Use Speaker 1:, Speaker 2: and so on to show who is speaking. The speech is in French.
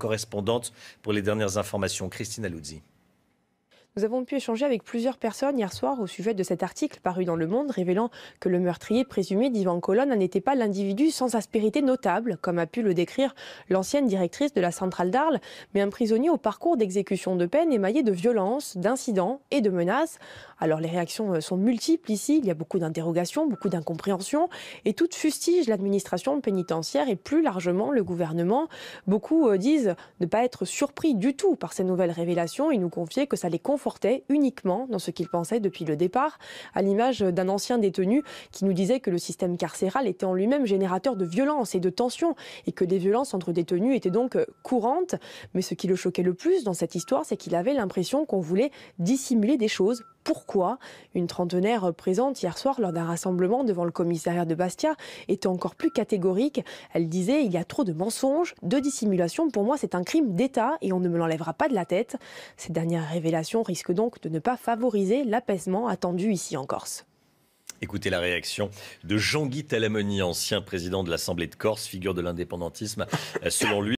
Speaker 1: correspondante pour les dernières informations. Christine Aluzzi.
Speaker 2: Nous avons pu échanger avec plusieurs personnes hier soir au sujet de cet article paru dans Le Monde révélant que le meurtrier présumé d'Yvan Colonne n'était pas l'individu sans aspérité notable, comme a pu le décrire l'ancienne directrice de la centrale d'Arles, mais un prisonnier au parcours d'exécution de peine émaillé de violences, d'incidents et de menaces. Alors les réactions sont multiples ici, il y a beaucoup d'interrogations, beaucoup d'incompréhension et toutes fustigent l'administration pénitentiaire et plus largement le gouvernement. Beaucoup disent ne pas être surpris du tout par ces nouvelles révélations et nous confier que ça les confortait uniquement dans ce qu'ils pensaient depuis le départ, à l'image d'un ancien détenu qui nous disait que le système carcéral était en lui-même générateur de violence et de tension et que les violences entre détenus étaient donc courantes. Mais ce qui le choquait le plus dans cette histoire, c'est qu'il avait l'impression qu'on voulait dissimuler des choses. Pourquoi ? Une trentenaire présente hier soir lors d'un rassemblement devant le commissariat de Bastia était encore plus catégorique. Elle disait « Il y a trop de mensonges, de dissimulation. Pour moi, c'est un crime d'État et on ne me l'enlèvera pas de la tête. » Ces dernières révélations risquent donc de ne pas favoriser l'apaisement attendu ici en Corse.
Speaker 1: Écoutez la réaction de Jean-Guy Talamoni, ancien président de l'Assemblée de Corse, figure de l'indépendantisme. Selon lui,